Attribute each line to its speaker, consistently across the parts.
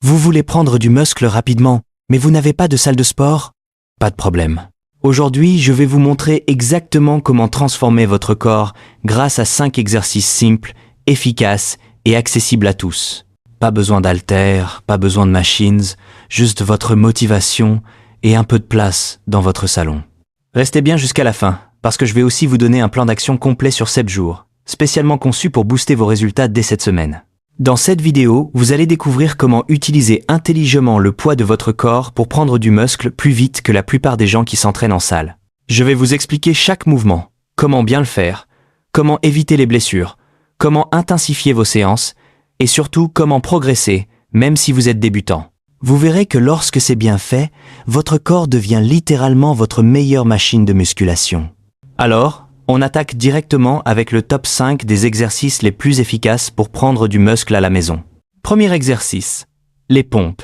Speaker 1: Vous voulez prendre du muscle rapidement, mais vous n'avez pas de salle de sport? Pas de problème. Aujourd'hui, je vais vous montrer exactement comment transformer votre corps grâce à 5 exercices simples, efficaces et accessibles à tous. Pas besoin d'haltères, pas besoin de machines, juste votre motivation et un peu de place dans votre salon. Restez bien jusqu'à la fin, parce que je vais aussi vous donner un plan d'action complet sur 7 jours, spécialement conçu pour booster vos résultats dès cette semaine. Dans cette vidéo, vous allez découvrir comment utiliser intelligemment le poids de votre corps pour prendre du muscle plus vite que la plupart des gens qui s'entraînent en salle. Je vais vous expliquer chaque mouvement, comment bien le faire, comment éviter les blessures, comment intensifier vos séances et surtout comment progresser, même si vous êtes débutant. Vous verrez que lorsque c'est bien fait, votre corps devient littéralement votre meilleure machine de musculation. Alors, on attaque directement avec le top 5 des exercices les plus efficaces pour prendre du muscle à la maison. Premier exercice, les pompes.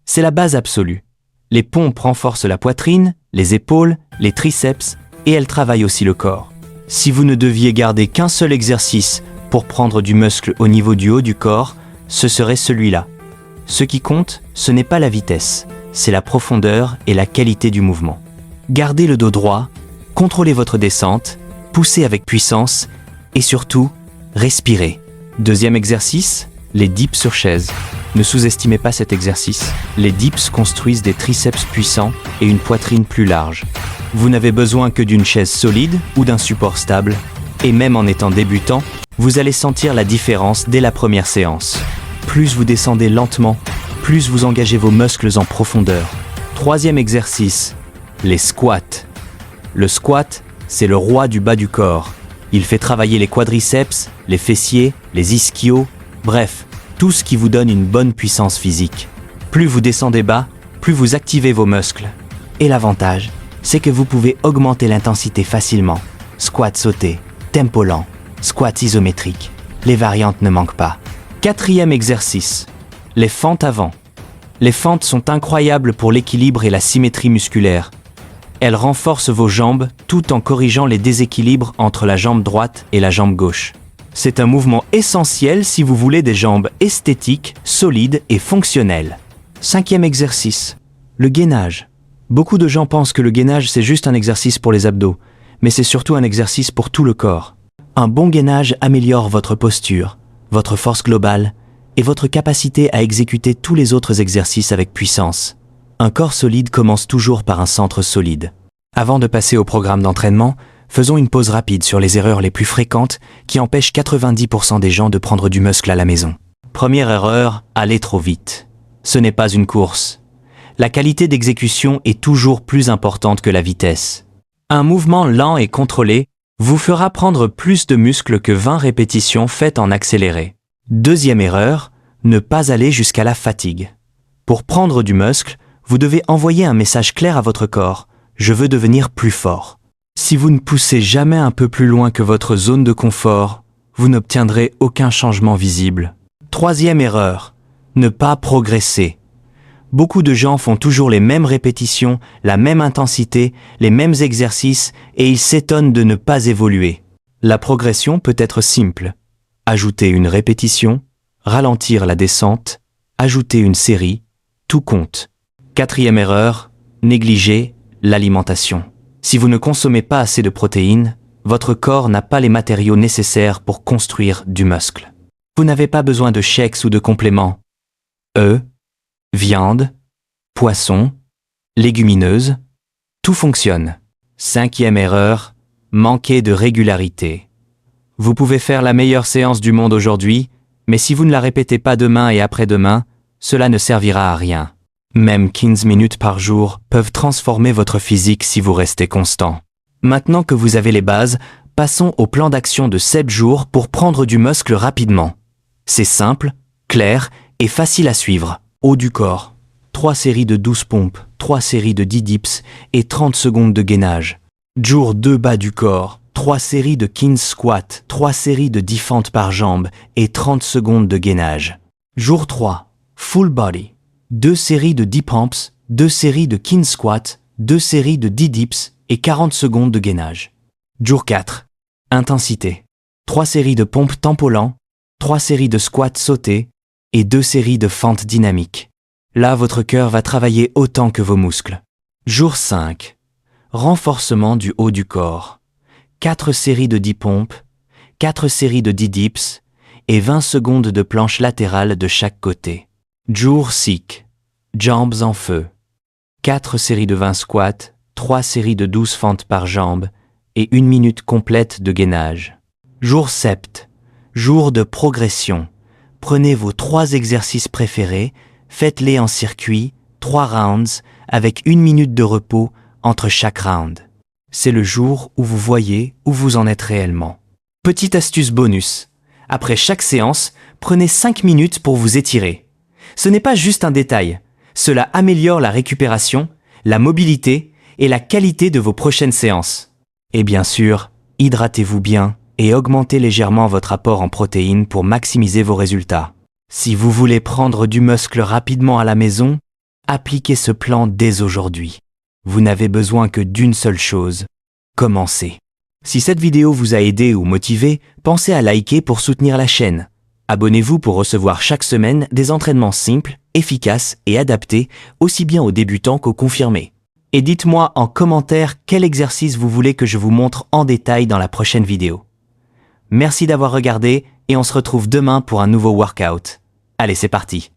Speaker 1: C'est la base absolue. Les pompes renforcent la poitrine, les épaules, les triceps et elles travaillent aussi le corps. Si vous ne deviez garder qu'un seul exercice pour prendre du muscle au niveau du haut du corps, ce serait celui-là. Ce qui compte, ce n'est pas la vitesse, c'est la profondeur et la qualité du mouvement. Gardez le dos droit, contrôlez votre descente, poussez avec puissance et surtout, respirez. Deuxième exercice, les dips sur chaise. Ne sous-estimez pas cet exercice. Les dips construisent des triceps puissants et une poitrine plus large. Vous n'avez besoin que d'une chaise solide ou d'un support stable. Et même en étant débutant, vous allez sentir la différence dès la première séance. Plus vous descendez lentement, plus vous engagez vos muscles en profondeur. Troisième exercice, les squats. Le squat, c'est le roi du bas du corps. Il fait travailler les quadriceps, les fessiers, les ischios, bref, tout ce qui vous donne une bonne puissance physique. Plus vous descendez bas, plus vous activez vos muscles. Et l'avantage, c'est que vous pouvez augmenter l'intensité facilement. Squat sauté, tempo lent, squat isométrique. Les variantes ne manquent pas. Quatrième exercice, les fentes avant. Les fentes sont incroyables pour l'équilibre et la symétrie musculaire. Elles renforcent vos jambes tout en corrigeant les déséquilibres entre la jambe droite et la jambe gauche. C'est un mouvement essentiel si vous voulez des jambes esthétiques, solides et fonctionnelles. Cinquième exercice, le gainage. Beaucoup de gens pensent que le gainage c'est juste un exercice pour les abdos, mais c'est surtout un exercice pour tout le corps. Un bon gainage améliore votre posture, votre force globale et votre capacité à exécuter tous les autres exercices avec puissance. Un corps solide commence toujours par un centre solide. Avant de passer au programme d'entraînement, faisons une pause rapide sur les erreurs les plus fréquentes qui empêchent 90% des gens de prendre du muscle à la maison. Première erreur, aller trop vite. Ce n'est pas une course. La qualité d'exécution est toujours plus importante que la vitesse. Un mouvement lent et contrôlé vous fera prendre plus de muscles que 20 répétitions faites en accéléré. Deuxième erreur, ne pas aller jusqu'à la fatigue. Pour prendre du muscle, vous devez envoyer un message clair à votre corps. Je veux devenir plus fort. Si vous ne poussez jamais un peu plus loin que votre zone de confort, vous n'obtiendrez aucun changement visible. Troisième erreur, ne pas progresser. Beaucoup de gens font toujours les mêmes répétitions, la même intensité, les mêmes exercices et ils s'étonnent de ne pas évoluer. La progression peut être simple. Ajouter une répétition, ralentir la descente, ajouter une série, tout compte. Quatrième erreur, négliger l'alimentation. Si vous ne consommez pas assez de protéines, votre corps n'a pas les matériaux nécessaires pour construire du muscle. Vous n'avez pas besoin de shakes ou de compléments. Œufs, viande, poisson, légumineuses, tout fonctionne. Cinquième erreur, manquer de régularité. Vous pouvez faire la meilleure séance du monde aujourd'hui, mais si vous ne la répétez pas demain et après-demain, cela ne servira à rien. Même 15 minutes par jour peuvent transformer votre physique si vous restez constant. Maintenant que vous avez les bases, passons au plan d'action de 7 jours pour prendre du muscle rapidement. C'est simple, clair et facile à suivre. Haut du corps, 3 séries de 12 pompes, 3 séries de 10 dips et 30 secondes de gainage. Jour 2 bas du corps, 3 séries de 15 squats, 3 séries de 10 fentes par jambe et 30 secondes de gainage. Jour 3, full body. 2 séries de 10 pumps, 2 séries de 15 squats, 2 séries de 10 dips et 40 secondes de gainage. Jour 4. Intensité. 3 séries de pompes tempo lent, 3 séries de squats sautés et 2 séries de fentes dynamiques. Là, votre cœur va travailler autant que vos muscles. Jour 5. Renforcement du haut du corps. 4 séries de 10 pompes, 4 séries de 10 dips et 20 secondes de planche latérale de chaque côté. Jour 6. Jambes en feu. 4 séries de 20 squats, 3 séries de 12 fentes par jambe et 1 minute complète de gainage. Jour 7. Jour de progression. Prenez vos 3 exercices préférés, faites-les en circuit, 3 rounds, avec 1 minute de repos entre chaque round. C'est le jour où vous voyez où vous en êtes réellement. Petite astuce bonus. Après chaque séance, prenez 5 minutes pour vous étirer. Ce n'est pas juste un détail. Cela améliore la récupération, la mobilité et la qualité de vos prochaines séances. Et bien sûr, hydratez-vous bien et augmentez légèrement votre apport en protéines pour maximiser vos résultats. Si vous voulez prendre du muscle rapidement à la maison, appliquez ce plan dès aujourd'hui. Vous n'avez besoin que d'une seule chose, commencer. Si cette vidéo vous a aidé ou motivé, pensez à liker pour soutenir la chaîne. Abonnez-vous pour recevoir chaque semaine des entraînements simples, efficaces et adaptés, aussi bien aux débutants qu'aux confirmés. Et dites-moi en commentaire quel exercice vous voulez que je vous montre en détail dans la prochaine vidéo. Merci d'avoir regardé et on se retrouve demain pour un nouveau workout. Allez, c'est parti!